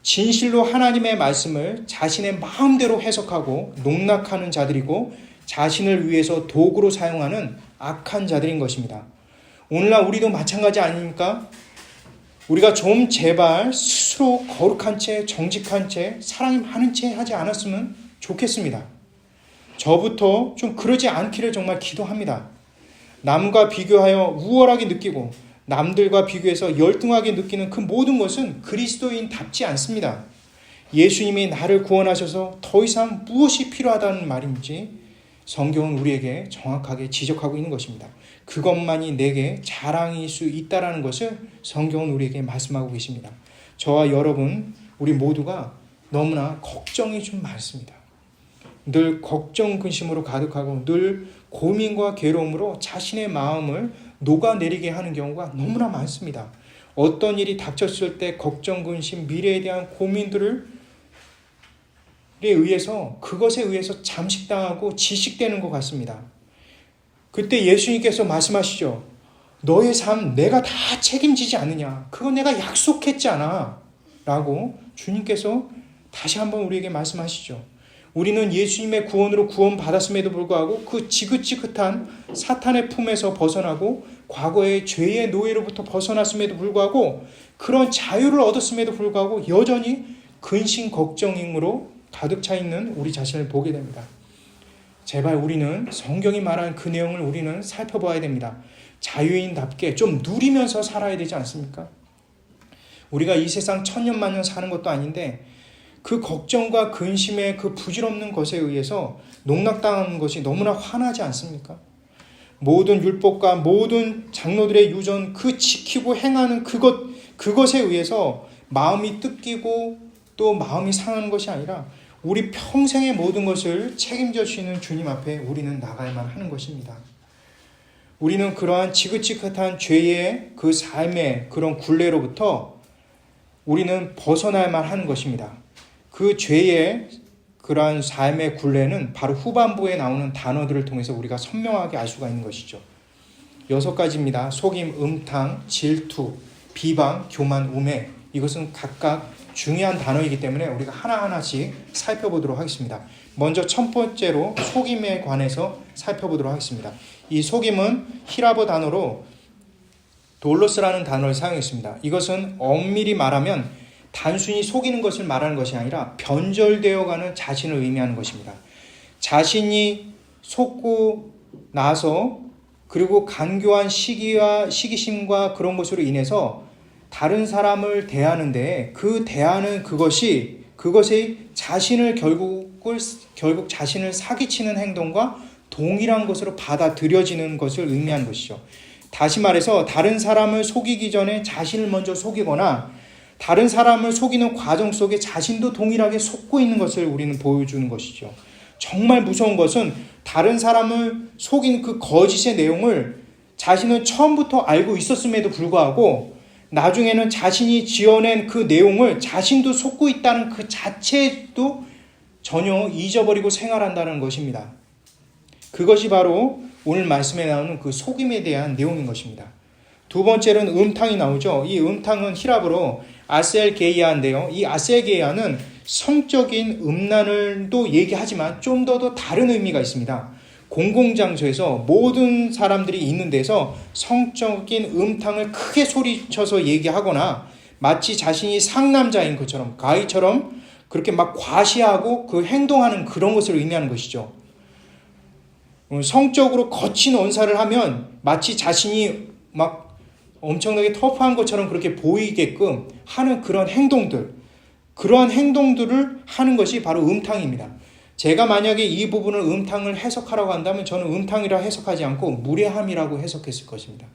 진실로 하나님의 말씀을 자신의 마음대로 해석하고 농락하는 자들이고 자신을 위해서 도구로 사용하는 악한 자들인 것입니다. 오늘날 우리도 마찬가지 아닙니까? 우리가 좀 제발 스스로 거룩한 채, 정직한 채, 사랑이 많은 채 하지 않았으면 좋겠습니다. 저부터 좀 그러지 않기를 정말 기도합니다. 남과 비교하여 우월하게 느끼고 남들과 비교해서 열등하게 느끼는 그 모든 것은 그리스도인답지 않습니다. 예수님이 나를 구원하셔서 더 이상 무엇이 필요하다는 말인지 성경은 우리에게 정확하게 지적하고 있는 것입니다. 그것만이 내게 자랑일 수 있다는 것을 성경은 우리에게 말씀하고 계십니다. 저와 여러분, 우리 모두가 너무나 걱정이 좀 많습니다. 늘 걱정 근심으로 가득하고 늘 고민과 괴로움으로 자신의 마음을 녹아내리게 하는 경우가 너무나 많습니다. 어떤 일이 닥쳤을 때 걱정 근심 미래에 대한 고민들을 의해서 그것에 의해서 잠식당하고 지식되는 것 같습니다. 그때 예수님께서 말씀하시죠. 너의 삶 내가 다 책임지지 않느냐. 그거 내가 약속했잖아. 라고 주님께서 다시 한번 우리에게 말씀하시죠. 우리는 예수님의 구원으로 구원받았음에도 불구하고 그 지긋지긋한 사탄의 품에서 벗어나고 과거의 죄의 노예로부터 벗어났음에도 불구하고 그런 자유를 얻었음에도 불구하고 여전히 근심 걱정으로 가득 차 있는 우리 자신을 보게 됩니다. 제발 우리는 성경이 말하는 그 내용을 우리는 살펴봐야 됩니다. 자유인답게 좀 누리면서 살아야 되지 않습니까? 우리가 이 세상 천년만년 사는 것도 아닌데 그 걱정과 근심의 그 부질없는 것에 의해서 농락당하는 것이 너무나 화나지 않습니까? 모든 율법과 모든 장로들의 유전 그 지키고 행하는 그것에 의해서 마음이 뜯기고 또 마음이 상하는 것이 아니라 우리 평생의 모든 것을 책임져 주시는 주님 앞에 우리는 나가야만 하는 것입니다. 우리는 그러한 지긋지긋한 죄의 그 삶의 그런 굴레로부터 우리는 벗어나야만 하는 것입니다. 그 죄의 그러한 삶의 굴레는 바로 후반부에 나오는 단어들을 통해서 우리가 선명하게 알 수가 있는 것이죠. 6가지입니다. 속임, 음탕, 질투, 비방, 교만, 우매. 이것은 각각 중요한 단어이기 때문에 우리가 하나하나씩 살펴보도록 하겠습니다. 먼저 첫 번째로 속임에 관해서 살펴보도록 하겠습니다. 이 속임은 히라보 단어로 돌로스라는 단어를 사용했습니다. 이것은 엄밀히 말하면 단순히 속이는 것을 말하는 것이 아니라 변절되어가는 자신을 의미하는 것입니다. 자신이 속고 나서 그리고 간교한 시기심과 그런 것으로 인해서 다른 사람을 대하는데 그 대하는 그것이 자신을 결국 자신을 사기치는 행동과 동일한 것으로 받아들여지는 것을 의미하는 것이죠. 다시 말해서 다른 사람을 속이기 전에 자신을 먼저 속이거나 다른 사람을 속이는 과정 속에 자신도 동일하게 속고 있는 것을 우리는 보여주는 것이죠. 정말 무서운 것은 다른 사람을 속이는 그 거짓의 내용을 자신은 처음부터 알고 있었음에도 불구하고 나중에는 자신이 지어낸 그 내용을 자신도 속고 있다는 그 자체도 전혀 잊어버리고 생활한다는 것입니다. 그것이 바로 오늘 말씀에 나오는 그 속임에 대한 내용인 것입니다. 두 번째로는 음탕이 나오죠. 이 음탕은 히라브로 아셀게이아인데요. 이 아셀게이아는 성적인 음란을도 얘기하지만 좀 더 다른 의미가 있습니다. 공공장소에서 모든 사람들이 있는 데서 성적인 음탕을 크게 소리쳐서 얘기하거나 마치 자신이 상남자인 것처럼 가히처럼 그렇게 막 과시하고 그 행동하는 그런 것을 의미하는 것이죠. 성적으로 거친 언사를 하면 마치 자신이 막 엄청나게 터프한 것처럼 그렇게 보이게끔 하는 그런 행동들, 그러한 행동들을 하는 것이 바로 음탕입니다. 제가 만약에 이 부분을 음탕을 해석하라고 한다면 저는 음탕이라 해석하지 않고 무례함이라고 해석했을 것입니다.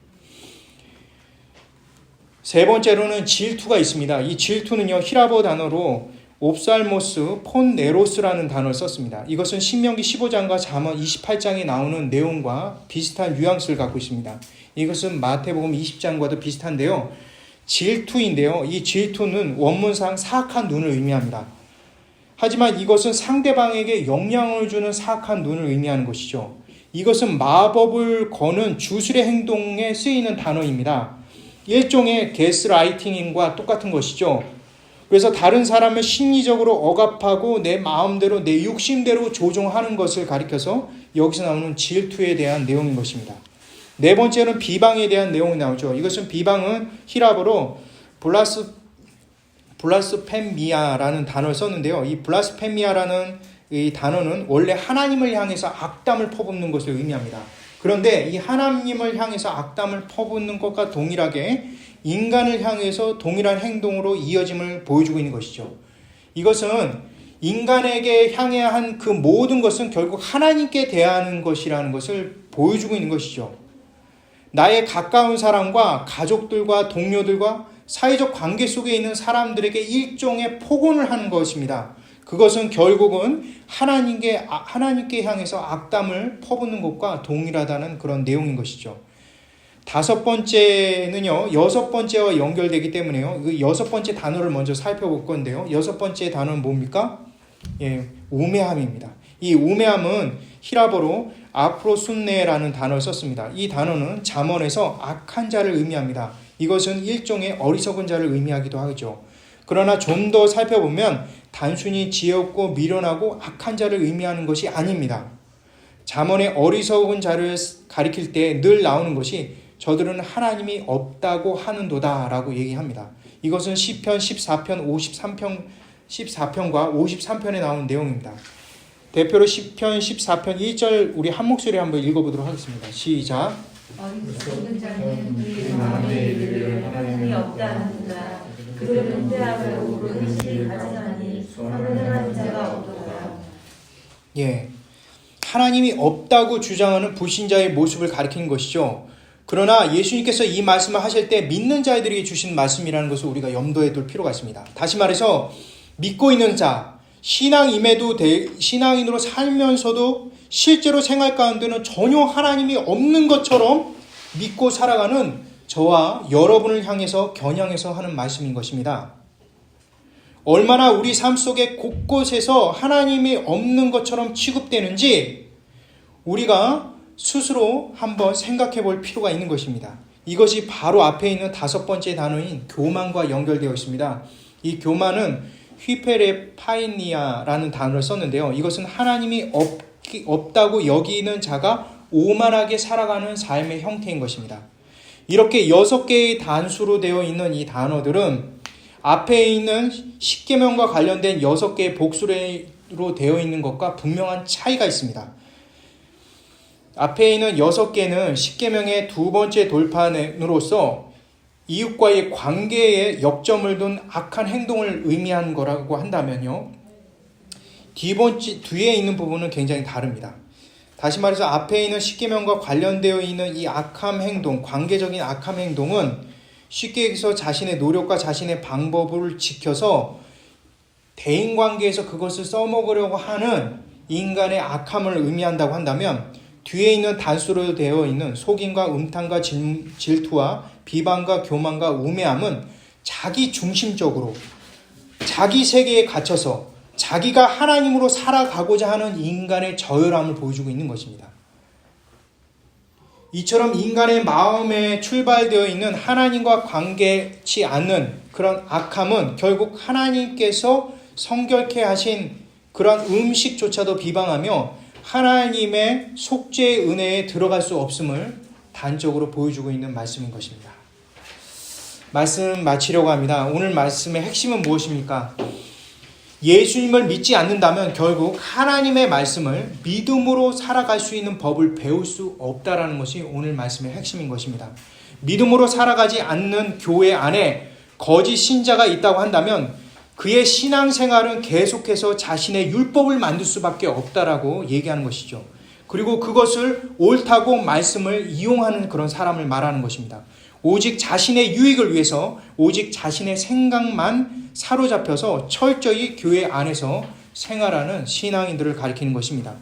세 번째로는 질투가 있습니다. 이 질투는요, 히라보 단어로 옵살모스 폰네로스라는 단어를 썼습니다. 이것은 신명기 15장과 잠언 28장에 나오는 내용과 비슷한 뉘앙스를 갖고 있습니다. 이것은 마태복음 20장과도 비슷한데요. 질투인데요. 이 질투는 원문상 사악한 눈을 의미합니다. 하지만 이것은 상대방에게 영향을 주는 사악한 눈을 의미하는 것이죠. 이것은 마법을 거는 주술의 행동에 쓰이는 단어입니다. 일종의 게스라이팅과 똑같은 것이죠. 그래서 다른 사람을 심리적으로 억압하고 내 마음대로 내 욕심대로 조종하는 것을 가리켜서 여기서 나오는 질투에 대한 내용인 것입니다. 네 번째는 비방에 대한 내용이 나오죠. 이것은 비방은 히라보로 블라스페미아라는 단어를 썼는데요. 이 블라스페미아라는 이 단어는 원래 하나님을 향해서 악담을 퍼붓는 것을 의미합니다. 그런데 이 하나님을 향해서 악담을 퍼붓는 것과 동일하게 인간을 향해서 동일한 행동으로 이어짐을 보여주고 있는 것이죠. 이것은 인간에게 향해야 한 그 모든 것은 결국 하나님께 대하는 것이라는 것을 보여주고 있는 것이죠. 나의 가까운 사람과 가족들과 동료들과 사회적 관계 속에 있는 사람들에게 일종의 폭언을 하는 것입니다. 그것은 결국은 하나님께 향해서 악담을 퍼붓는 것과 동일하다는 그런 내용인 것이죠. 다섯 번째는요, 여섯 번째와 연결되기 때문에요. 그 여섯 번째 단어를 먼저 살펴볼 건데요. 여섯 번째 단어는 뭡니까? 우매함입니다. 이 우매함은 히라보로 아프로순네라는 단어를 썼습니다. 이 단어는 잠언에서 악한 자를 의미합니다. 이것은 일종의 어리석은 자를 의미하기도 하죠. 그러나 좀 더 살펴보면 단순히 지혜없고 미련하고 악한 자를 의미하는 것이 아닙니다. 잠언의 어리석은 자를 가리킬 때 늘 나오는 것이 저들은 하나님이 없다고 하는도다 라고 얘기합니다. 이것은 시편 14편과 53편에 나오는 내용입니다. 대표로 시편 14편 1절 우리 한 목소리 한번 읽어보도록 하겠습니다. 시작. 어리석은 자는 그의 마음에 이르기를 하나님이 없다 하는도다. 그들은 은퇴함을 오르듯이 가지나니 선행하는 자가 없도다. 하나님이 없다고 주장하는 불신자의 모습을 가리키는 것이죠. 그러나 예수님께서 이 말씀을 하실 때 믿는 자들에게 주신 말씀이라는 것을 우리가 염두에 둘 필요가 있습니다. 다시 말해서 믿고 있는 자, 신앙인으로 살면서도 실제로 생활 가운데는 전혀 하나님이 없는 것처럼 믿고 살아가는 저와 여러분을 향해서 겨냥해서 하는 말씀인 것입니다. 얼마나 우리 삶 속에 곳곳에서 하나님이 없는 것처럼 취급되는지 우리가 스스로 한번 생각해 볼 필요가 있는 것입니다. 이것이 바로 앞에 있는 다섯 번째 단어인 교만과 연결되어 있습니다. 이 교만은 휘페레파이니아라는 단어를 썼는데요. 이것은 하나님이 없다고 여기는 자가 오만하게 살아가는 삶의 형태인 것입니다. 이렇게 6개의 단수로 되어 있는 이 단어들은 앞에 있는 십계명과 관련된 6개의 복수로 되어 있는 것과 분명한 차이가 있습니다. 앞에 있는 6개는 십계명의 두 번째 돌판으로서 이웃과의 관계에 역점을 둔 악한 행동을 의미하는 거라고 한다면요. 뒤에 있는 부분은 굉장히 다릅니다. 다시 말해서 앞에 있는 십계명과 관련되어 있는 이 악함 행동, 관계적인 악함 행동은 쉽게 얘기해서 자신의 노력과 자신의 방법을 지켜서 대인관계에서 그것을 써먹으려고 하는 인간의 악함을 의미한다고 한다면 뒤에 있는 단수로 되어 있는 속임과 음탕과 질투와 비방과 교만과 우매함은 자기 중심적으로 자기 세계에 갇혀서 자기가 하나님으로 살아가고자 하는 인간의 저열함을 보여주고 있는 것입니다. 이처럼 인간의 마음에 출발되어 있는 하나님과 관계치 않는 그런 악함은 결국 하나님께서 성결케 하신 그런 음식조차도 비방하며 하나님의 속죄의 은혜에 들어갈 수 없음을 단적으로 보여주고 있는 말씀인 것입니다. 말씀 마치려고 합니다. 오늘 말씀의 핵심은 무엇입니까? 예수님을 믿지 않는다면 결국 하나님의 말씀을 믿음으로 살아갈 수 있는 법을 배울 수 없다라는 것이 오늘 말씀의 핵심인 것입니다. 믿음으로 살아가지 않는 교회 안에 거짓 신자가 있다고 한다면 그의 신앙생활은 계속해서 자신의 율법을 만들 수밖에 없다라고 얘기하는 것이죠. 그리고 그것을 옳다고 말씀을 이용하는 그런 사람을 말하는 것입니다. 오직 자신의 유익을 위해서 오직 자신의 생각만 사로잡혀서 철저히 교회 안에서 생활하는 신앙인들을 가리키는 것입니다.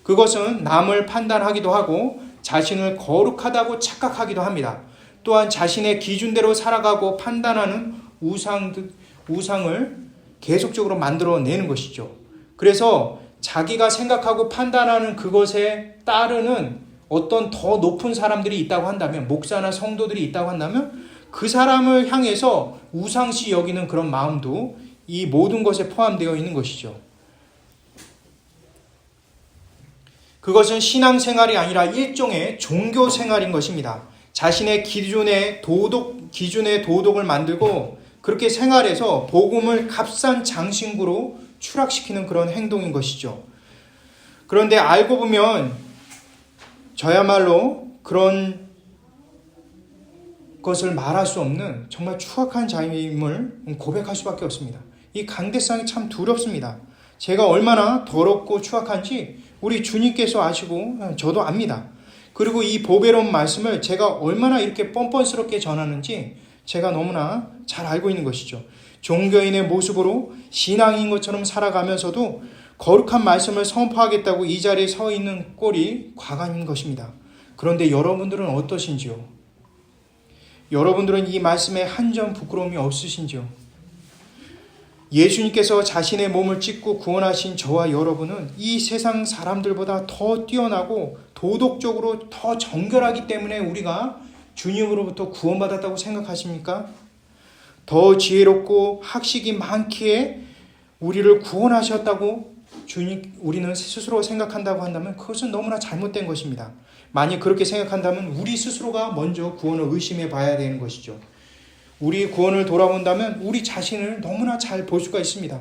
그것은 남을 판단하기도 하고 자신을 거룩하다고 착각하기도 합니다. 또한 자신의 기준대로 살아가고 판단하는 우상을 계속적으로 만들어내는 것이죠. 그래서 자기가 생각하고 판단하는 그것에 따르는 어떤 더 높은 사람들이 있다고 한다면, 목사나 성도들이 있다고 한다면 그 사람을 향해서 우상시 여기는 그런 마음도 이 모든 것에 포함되어 있는 것이죠. 그것은 신앙생활이 아니라 일종의 종교생활인 것입니다. 자신의 기준의 도덕을 만들고 그렇게 생활해서 복음을 값싼 장신구로 추락시키는 그런 행동인 것이죠. 그런데 알고 보면 저야말로 그런 것을 말할 수 없는 정말 추악한 자임을 고백할 수밖에 없습니다. 이 강대상이 참 두렵습니다. 제가 얼마나 더럽고 추악한지 우리 주님께서 아시고 저도 압니다. 그리고 이 보배로운 말씀을 제가 얼마나 이렇게 뻔뻔스럽게 전하는지 제가 너무나 잘 알고 있는 것이죠. 종교인의 모습으로 신앙인 것처럼 살아가면서도 거룩한 말씀을 선포하겠다고 이 자리에 서 있는 꼴이 과간인 것입니다. 그런데 여러분들은 어떠신지요? 여러분들은 이 말씀에 한 점 부끄러움이 없으신지요? 예수님께서 자신의 몸을 찢고 구원하신 저와 여러분은 이 세상 사람들보다 더 뛰어나고 도덕적으로 더 정결하기 때문에 우리가 주님으로부터 구원받았다고 생각하십니까? 더 지혜롭고 학식이 많기에 우리를 구원하셨다고 우리는 스스로 생각한다고 한다면 그것은 너무나 잘못된 것입니다. 만약 그렇게 생각한다면 우리 스스로가 먼저 구원을 의심해 봐야 되는 것이죠. 우리 구원을 돌아본다면 우리 자신을 너무나 잘 볼 수가 있습니다.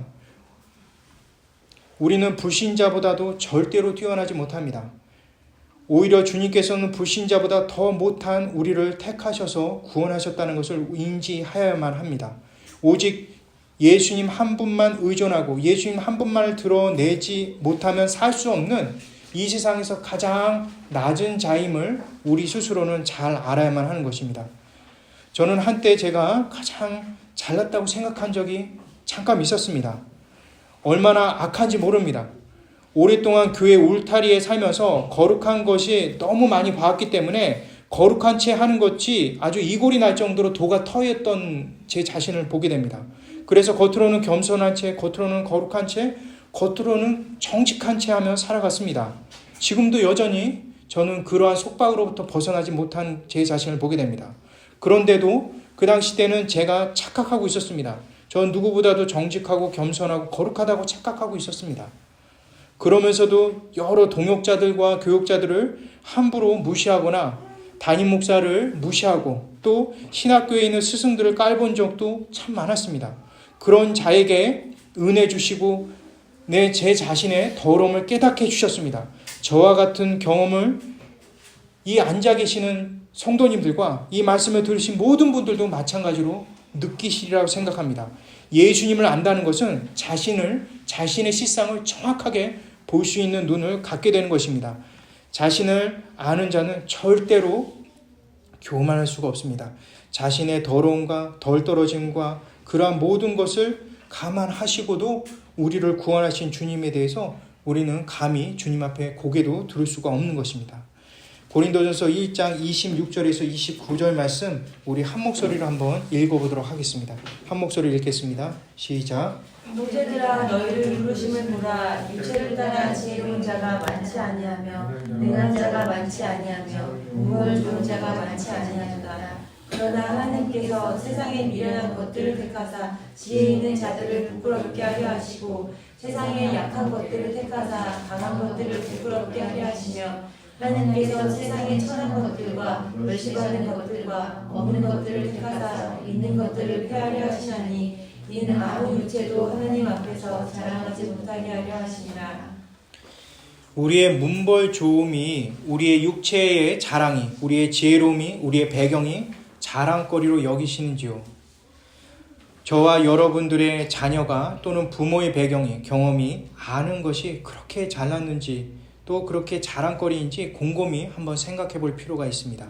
우리는 불신자보다도 절대로 뛰어나지 못합니다. 오히려 주님께서는 불신자보다 더 못한 우리를 택하셔서 구원하셨다는 것을 인지하여야만 합니다. 오직 예수님 한 분만 의존하고 예수님 한 분만을 드러내지 못하면 살 수 없는 이 세상에서 가장 낮은 자임을 우리 스스로는 잘 알아야만 하는 것입니다. 저는 한때 제가 가장 잘났다고 생각한 적이 잠깐 있었습니다. 얼마나 악한지 모릅니다. 오랫동안 교회 울타리에 살면서 거룩한 것이 너무 많이 봐왔기 때문에 거룩한 채 하는 것이 아주 이골이 날 정도로 도가 터였던 제 자신을 보게 됩니다. 그래서 겉으로는 겸손한 채, 겉으로는 거룩한 채, 겉으로는 정직한 채 하며 살아갔습니다. 지금도 여전히 저는 그러한 속박으로부터 벗어나지 못한 제 자신을 보게 됩니다. 그런데도 그 당시 때는 제가 착각하고 있었습니다. 전 누구보다도 정직하고 겸손하고 거룩하다고 착각하고 있었습니다. 그러면서도 여러 동역자들과 교역자들을 함부로 무시하거나 담임 목사를 무시하고 또 신학교에 있는 스승들을 깔본 적도 참 많았습니다. 그런 자에게 은혜 주시고 제 자신의 더러움을 깨닫게 해주셨습니다. 저와 같은 경험을 이 앉아 계시는 성도님들과 이 말씀을 들으신 모든 분들도 마찬가지로 느끼시리라고 생각합니다. 예수님을 안다는 것은 자신의 실상을 정확하게 볼 수 있는 눈을 갖게 되는 것입니다. 자신을 아는 자는 절대로 교만할 수가 없습니다. 자신의 더러움과 덜 떨어짐과 그러한 모든 것을 감안하시고도 우리를 구원하신 주님에 대해서 우리는 감히 주님 앞에 고개도 들을 수가 없는 것입니다. 고린도전서 1장 26절에서 29절 말씀 우리 한 목소리로 한번 읽어보도록 하겠습니다. 한 목소리 읽겠습니다. 시작. 형제들아 너희를 부르심을 보라. 육체를 따라 지혜로운 자가 많지 아니하며 능한 자가 많지 아니하며 무엇을 좋은 자가 많지 아니하도다. 그러나 하나님께서 세상의 미련한 것들을 택하사 지혜 있는 자들을 부끄럽게 하려 하시고 세상의 약한 것들을 택하사 강한 것들을 부끄럽게 하려 하시며 하나님께서 세상의 천한 것들과 멸시받는 것들과 없는 것들을 택하사 있는 것들을 폐하려 하시나니 이는 아무 육체도 하나님 앞에서 자랑하지 못하게 하려 하시니라. 우리의 문벌 좋음이, 우리의 육체의 자랑이, 우리의 지혜로움이, 우리의 배경이 자랑거리로 여기시는지요? 저와 여러분들의 자녀가 또는 부모의 배경이, 경험이 아는 것이 그렇게 잘났는지 또 그렇게 자랑거리인지 곰곰이 한번 생각해 볼 필요가 있습니다.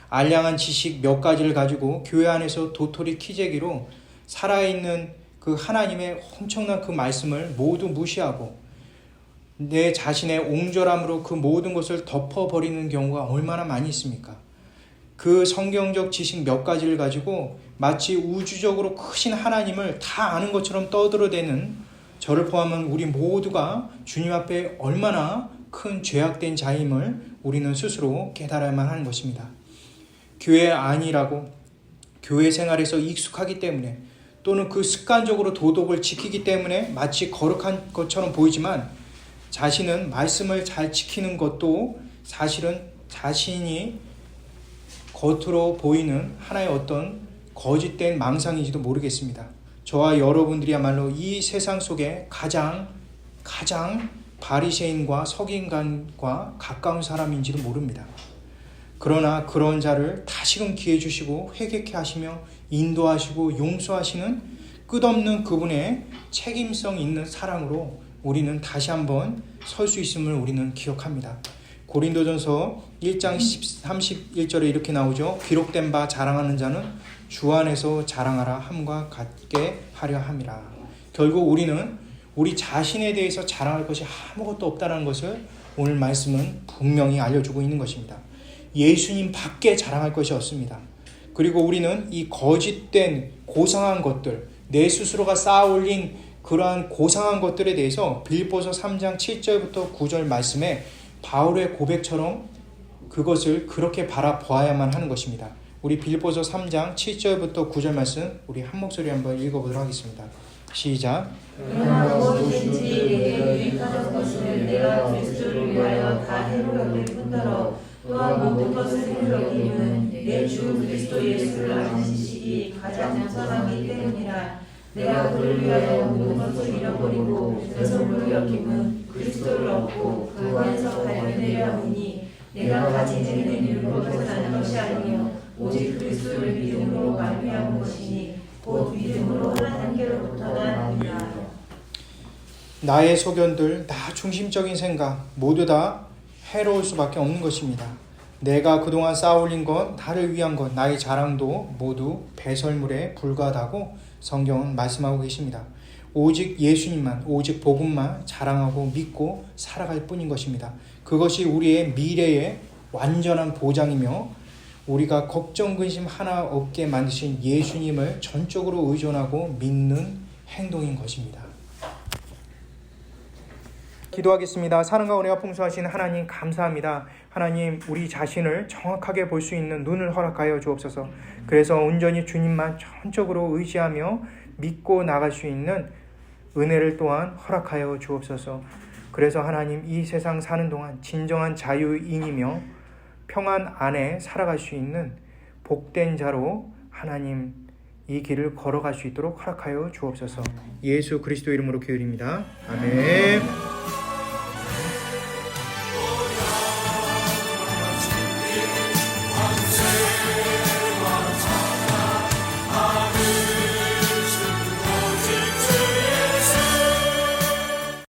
알량한 지식 몇 가지를 가지고 교회 안에서 도토리 키재기로 살아있는 그 하나님의 엄청난 그 말씀을 모두 무시하고 내 자신의 옹졸함으로 그 모든 것을 덮어버리는 경우가 얼마나 많이 있습니까? 그 성경적 지식 몇 가지를 가지고 마치 우주적으로 크신 하나님을 다 아는 것처럼 떠들어대는 저를 포함한 우리 모두가 주님 앞에 얼마나 큰 죄악된 자임을 우리는 스스로 깨달아야만 하는 것입니다. 교회 안이라고 교회 생활에서 익숙하기 때문에 또는 그 습관적으로 도덕을 지키기 때문에 마치 거룩한 것처럼 보이지만 자신은 말씀을 잘 지키는 것도 사실은 자신이 겉으로 보이는 하나의 어떤 거짓된 망상인지도 모르겠습니다. 저와 여러분들이야말로 이 세상 속에 가장 바리새인과 서기관과 가까운 사람인지도 모릅니다. 그러나 그런 자를 다시금 기회 주시고 회개케 하시며 인도하시고 용서하시는 끝없는 그분의 책임성 있는 사랑으로 우리는 다시 한번 설 수 있음을 우리는 기억합니다. 고린도전서 1장 31절에 이렇게 나오죠. 기록된 바 자랑하는 자는 주 안에서 자랑하라 함과 같게 하려 함이라. 결국 우리는 우리 자신에 대해서 자랑할 것이 아무것도 없다는 것을 오늘 말씀은 분명히 알려주고 있는 것입니다. 예수님 밖에 자랑할 것이 없습니다. 그리고 우리는 이 거짓된 고상한 것들, 내 스스로가 쌓아올린 그러한 고상한 것들에 대해서 빌립보서 3장 7절부터 9절 말씀에 바울의 고백처럼 그것을 그렇게 바라보아야만 하는 것입니다. 우리 빌립보서 3장 7절부터 9절 말씀 우리 한 목소리 한번 읽어보도록 하겠습니다. 시작. 그러나 무엇이든지 내게 유익하던 것을 내가 그리스도를 위하여 다 해로 여길 뿐더러 또한 모든 것을 해로 여김은 내 주 그리스도 예수를 아는 지식이 가장 우선하기 때문이라. 내가 그를 위하여 모든 것을 잃어버리고 배설물로 여김은 그리스도를 얻고 그 안에서 발견되려 하니 내가 가진 일은 일부러서 나는 것이 아니요 오직 그리스도를 믿음으로 말미암은 것이니 곧 믿음으로 하나님께로부터 나니라. 나의 소견들, 나 중심적인 생각 모두 다 해로울 수밖에 없는 것입니다. 내가 그동안 쌓아올린 것, 나를 위한 것, 나의 자랑도 모두 배설물에 불과하다고 성경은 말씀하고 계십니다. 오직 예수님만, 오직 복음만 자랑하고 믿고 살아갈 뿐인 것입니다. 그것이 우리의 미래의 완전한 보장이며 우리가 걱정 근심 하나 없게 만드신 예수님을 전적으로 의존하고 믿는 행동인 것입니다. 기도하겠습니다. 사랑과 은혜가 풍성하신 하나님 감사합니다. 하나님 우리 자신을 정확하게 볼 수 있는 눈을 허락하여 주옵소서. 그래서 온전히 주님만 전적으로 의지하며 믿고 나갈 수 있는 은혜를 또한 허락하여 주옵소서. 그래서 하나님 이 세상 사는 동안 진정한 자유인이며 평안 안에 살아갈 수 있는 복된 자로 하나님 이 길을 걸어갈 수 있도록 허락하여 주옵소서. 예수 그리스도 이름으로 기도드립니다. 아멘.